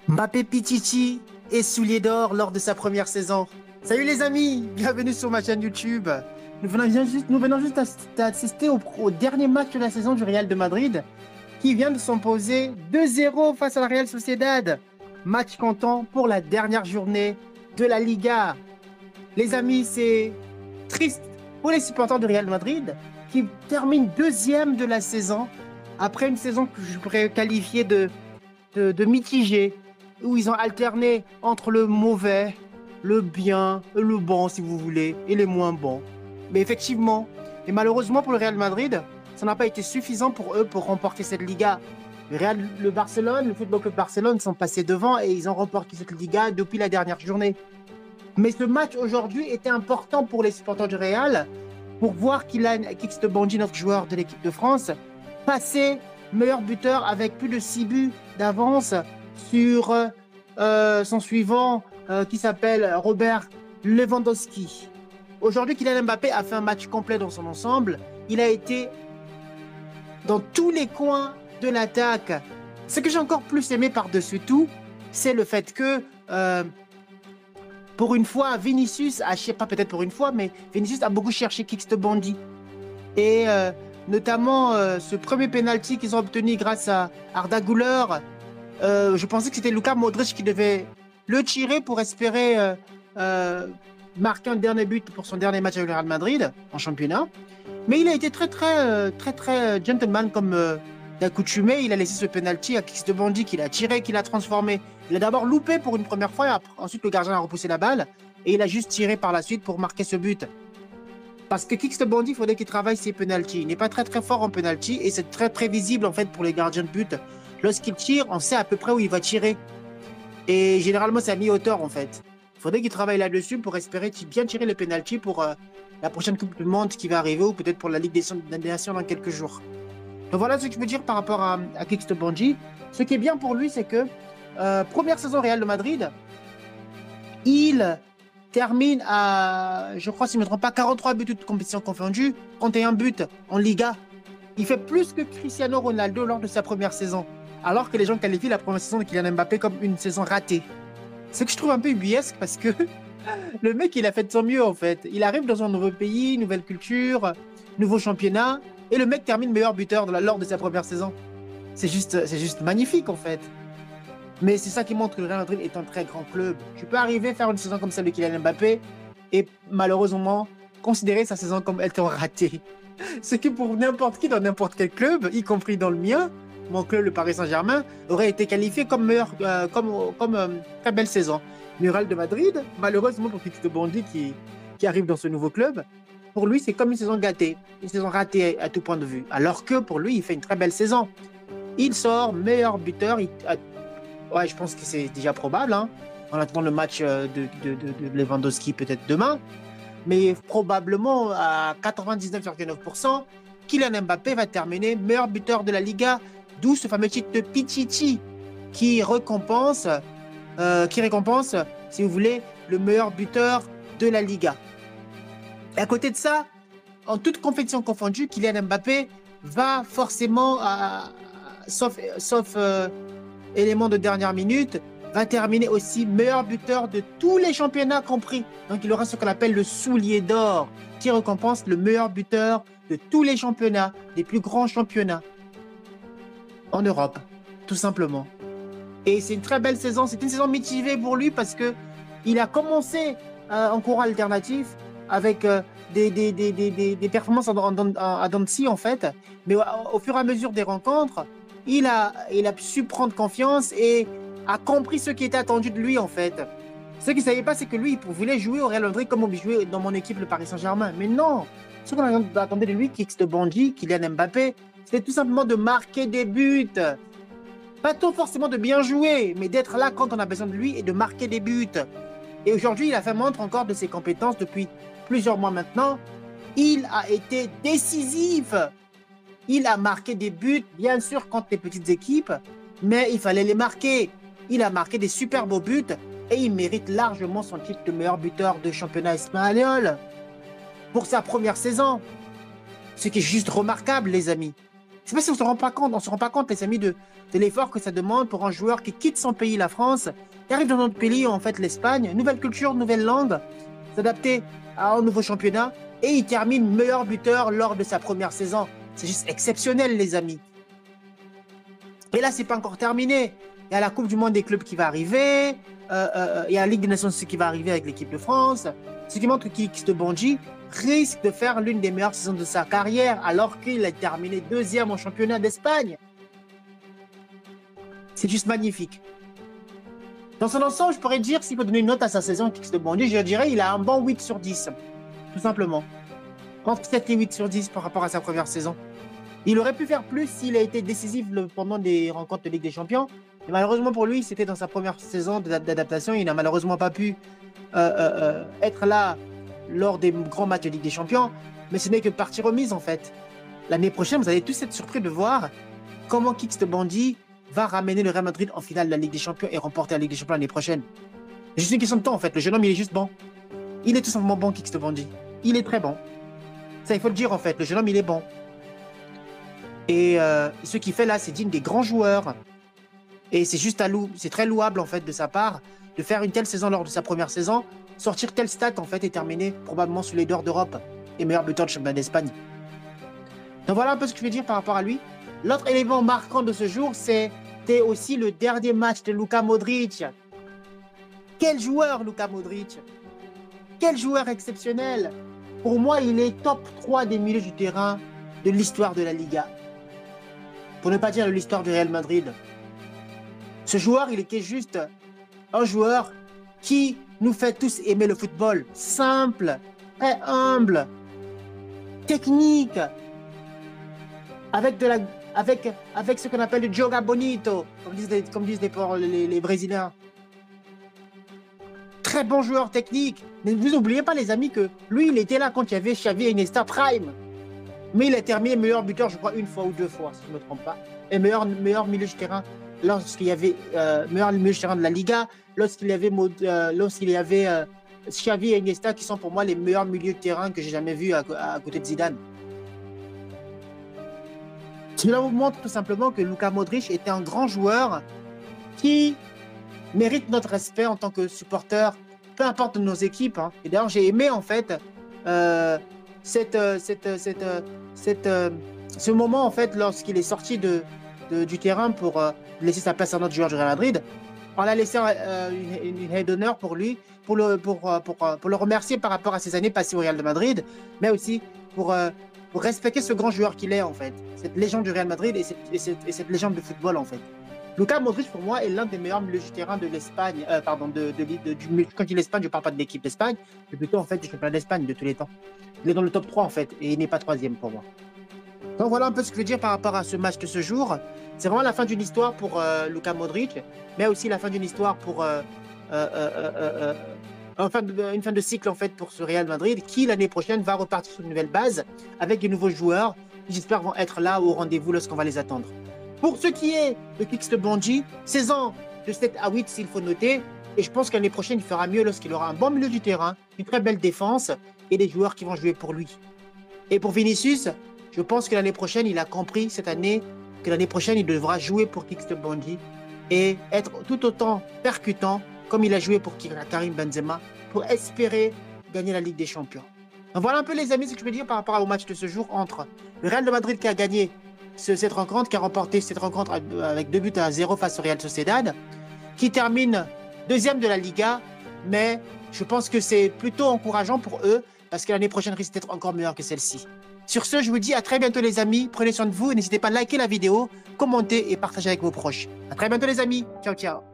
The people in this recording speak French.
Mbappé Pichichi et soulier d'or lors de sa première saison. Salut les amis, bienvenue sur ma chaîne YouTube. Nous venons juste d'assister au dernier match de la saison du Real de Madrid qui vient de s'imposer 2-0 face à la Real Sociedad. Match comptant pour la dernière journée de la Liga. Les amis, c'est triste pour les supporters du Real de Madrid qui terminent deuxième de la saison après une saison que je pourrais qualifier de mitigée, où ils ont alterné entre le mauvais, le bien, le bon, si vous voulez, et les moins bons. Mais effectivement, et malheureusement pour le Real Madrid, ça n'a pas été suffisant pour eux pour remporter cette Liga. Le Barcelone, le Football Club Barcelone sont passés devant et ils ont remporté cette Liga depuis la dernière journée. Mais ce match aujourd'hui était important pour les supporters du Real pour voir Kylian Kix-Debanji, notre joueur de l'équipe de France, passer meilleur buteur avec plus de 6 buts d'avance sur son suivant qui s'appelle Robert Lewandowski. Aujourd'hui, Kylian Mbappé a fait un match complet dans son ensemble. Il a été dans tous les coins de l'attaque. Ce que j'ai encore plus aimé par-dessus tout, c'est le fait que pour une fois, Vinicius, je sais pas peut-être pour une fois, mais Vinicius a beaucoup cherché Kix-Debanji. Et notamment ce premier penalty qu'ils ont obtenu grâce à Arda Güler, je pensais que c'était Luka Modric qui devait le tirer pour espérer marquer un dernier but pour son dernier match avec le Real Madrid en championnat. Mais il a été très gentleman comme d'accoutumé. Il a laissé ce penalty à Kix-Debanji qu'il a tiré, qu'il a transformé. Il a d'abord loupé pour une première fois, ensuite le gardien a repoussé la balle et il a juste tiré par la suite pour marquer ce but. Parce que Kix-Debanji, il faudrait qu'il travaille ses penalties. Il n'est pas très fort en penalty et c'est très visible en fait pour les gardiens de but. Lorsqu'il tire, on sait à peu près où il va tirer. Et généralement, c'est à mi-hauteur en fait. Il faudrait qu'il travaille là-dessus pour espérer bien tirer le penalty pour la prochaine Coupe du Monde qui va arriver ou peut-être pour la Ligue des Nations dans quelques jours. Donc voilà ce que je veux dire par rapport à Kix-Debanji. Ce qui est bien pour lui, c'est que première saison Real de Madrid, il termine à, je crois, si je ne me trompe pas, 43 buts de compétition confondue, 31 buts en Liga. Il fait plus que Cristiano Ronaldo lors de sa première saison, alors que les gens qualifient la première saison de Kylian Mbappé comme une saison ratée. Ce que je trouve un peu ubuesque parce que le mec, il a fait de son mieux en fait. Il arrive dans un nouveau pays, nouvelle culture, nouveau championnat, et le mec termine meilleur buteur lors de sa première saison. C'est juste magnifique en fait. Mais c'est ça qui montre que le Real Madrid est un très grand club. Tu peux arriver à faire une saison comme celle de Kylian Mbappé et malheureusement considérer sa saison comme étant ratée. Ce qui pour n'importe qui dans n'importe quel club, y compris dans le mien, mon club, le Paris Saint-Germain, aurait été qualifié comme meilleur, très belle saison. Le Real de Madrid, malheureusement pour Kix-Debanji qui arrive dans ce nouveau club, pour lui c'est comme une saison gâtée, une saison ratée à tout point de vue. Alors que pour lui, il fait une très belle saison. Il sort meilleur buteur. Ouais, je pense que c'est déjà probable. Hein. On attend le match de Lewandowski peut-être demain. Mais probablement à 99,9%, Kylian Mbappé va terminer meilleur buteur de la Liga. D'où ce fameux titre de Pichichi qui récompense, si vous voulez, le meilleur buteur de la Liga. Et à côté de ça, en toute compétition confondue, Kylian Mbappé va forcément, sauf élément de dernière minute, va terminer aussi meilleur buteur de tous les championnats compris. Donc il aura ce qu'on appelle le soulier d'or, qui récompense le meilleur buteur de tous les championnats, des plus grands championnats en Europe, tout simplement. Et c'est une très belle saison, c'est une saison mitigée pour lui parce que il a commencé en courant alternatif avec des performances à Dancy en fait, mais au fur et à mesure des rencontres, il a su prendre confiance et a compris ce qui était attendu de lui en fait. Ce qu'il ne savait pas, c'est que lui, il voulait jouer au Real Madrid comme on jouait dans mon équipe, le Paris Saint-Germain. Mais non, ce qu'on attendait de lui, Kix-Debanji, Kylian Mbappé, c'était tout simplement de marquer des buts. Pas tout forcément de bien jouer, mais d'être là quand on a besoin de lui et de marquer des buts. Et aujourd'hui, il a fait montre encore de ses compétences depuis plusieurs mois maintenant. Il a été décisif. Il a marqué des buts, bien sûr, contre les petites équipes, mais il fallait les marquer. Il a marqué des super beaux buts et il mérite largement son titre de meilleur buteur de championnat espagnol pour sa première saison. Ce qui est juste remarquable, les amis. C'est pas si on se rend pas compte, on se rend pas compte, les amis, de l'effort que ça demande pour un joueur qui quitte son pays, la France, qui arrive dans notre pays, en fait, l'Espagne, nouvelle culture, nouvelle langue, s'adapter à un nouveau championnat, et il termine meilleur buteur lors de sa première saison. C'est juste exceptionnel, les amis. Et là, c'est pas encore terminé. Il y a la Coupe du Monde des clubs qui va arriver, il y a la Ligue des Nations qui va arriver avec l'équipe de France, ce qui montre que Kix de Bondy risque de faire l'une des meilleures saisons de sa carrière alors qu'il a terminé deuxième au championnat d'Espagne. C'est juste magnifique. Dans son ensemble, je pourrais dire, s'il faut donner une note à sa saison Kix de Bondy, je dirais qu'il a un bon 8 sur 10, tout simplement. Entre 7 et 8 sur 10 par rapport à sa première saison. Il aurait pu faire plus s'il a été décisif pendant des rencontres de Ligue des Champions. Mais malheureusement pour lui, c'était dans sa première saison d'adaptation. Il n'a malheureusement pas pu être là lors des grands matchs de Ligue des Champions. Mais ce n'est que partie remise en fait. L'année prochaine, vous allez tous être surpris de voir comment Kix de Bondy va ramener le Real Madrid en finale de la Ligue des Champions et remporter la Ligue des Champions l'année prochaine. C'est juste une question de temps en fait. Le jeune homme, il est juste bon. Il est tout simplement bon, Kix de Bondy. Il est très bon. Ça, il faut le dire en fait. Le jeune homme, il est bon. Et ce qu'il fait là, c'est digne des grands joueurs. Et c'est juste c'est très louable en fait de sa part de faire une telle saison lors de sa première saison, sortir telle stat en fait et terminer probablement sous les leader d'Europe et meilleur buteur de championnat d'Espagne. Donc voilà un peu ce que je veux dire par rapport à lui. L'autre élément marquant de ce jour, c'était aussi le dernier match de Luka Modric. Quel joueur, Luka Modric! Quel joueur exceptionnel! Pour moi, il est top 3 des milieux du terrain de l'histoire de la Liga. Pour ne pas dire de l'histoire du Real Madrid. Ce joueur, il était juste un joueur qui nous fait tous aimer le football. Simple, très humble, technique, avec ce qu'on appelle le joga bonito, comme disent les Brésiliens. Très bon joueur technique. Mais vous n'oubliez pas, les amis, que lui, il était là quand il y avait Xavi et Iniesta Prime. Mais il a terminé meilleur buteur, je crois, une fois ou deux fois, si je ne me trompe pas. Et meilleur milieu de terrain lorsqu'il y avait meilleur milieu de terrain de la Liga, lorsqu'il y avait Xavi et Iniesta, qui sont pour moi les meilleurs milieux de terrain que j'ai jamais vus à côté de Zidane. Cela vous montre tout simplement que Luka Modric était un grand joueur qui mérite notre respect en tant que supporter, peu importe de nos équipes. Hein. Et d'ailleurs, j'ai aimé en fait ce moment en fait lorsqu'il est sorti du terrain pour laisser sa place à notre joueur du Real Madrid. On a laissé une haie d'honneur pour lui, pour le remercier par rapport à ses années passées au Real de Madrid, mais aussi pour respecter ce grand joueur qu'il est en fait, cette légende du Real Madrid et cette légende de football en fait. Luka Modric pour moi est l'un des meilleurs milieux du terrain de l'Espagne, quand je dis l'Espagne, je ne parle pas de l'équipe d'Espagne, mais plutôt en fait du championnat d'Espagne de tous les temps. Il est dans le top 3 en fait et il n'est pas troisième pour moi. Donc voilà un peu ce que je veux dire par rapport à ce match de ce jour. C'est vraiment la fin d'une histoire pour Luka Modric, mais aussi la fin d'une histoire pour une fin de cycle en fait pour ce Real Madrid qui l'année prochaine va repartir sur une nouvelle base avec de nouveaux joueurs qui j'espère vont être là au rendez-vous lorsqu'on va les attendre. Pour ce qui est de Kix de Bondy, saison de 7 à 8 s'il faut noter, et je pense qu'année prochaine il fera mieux lorsqu'il aura un bon milieu du terrain, une très belle défense et des joueurs qui vont jouer pour lui. Et pour Vinicius, je pense que l'année prochaine il a compris cette année que l'année prochaine il devra jouer pour Kix de Bondy et être tout autant percutant comme il a joué pour Karim Benzema, pour espérer gagner la Ligue des Champions. Donc voilà un peu les amis ce que je veux dire par rapport au match de ce jour entre le Real de Madrid qui a gagné cette rencontre, qui a remporté cette rencontre avec 2-0 face au Real Sociedad, qui termine deuxième de la Liga, mais je pense que c'est plutôt encourageant pour eux, parce que l'année prochaine risque d'être encore meilleure que celle-ci. Sur ce, je vous dis à très bientôt les amis, prenez soin de vous, et n'hésitez pas à liker la vidéo, commenter et partager avec vos proches. À très bientôt les amis, ciao ciao.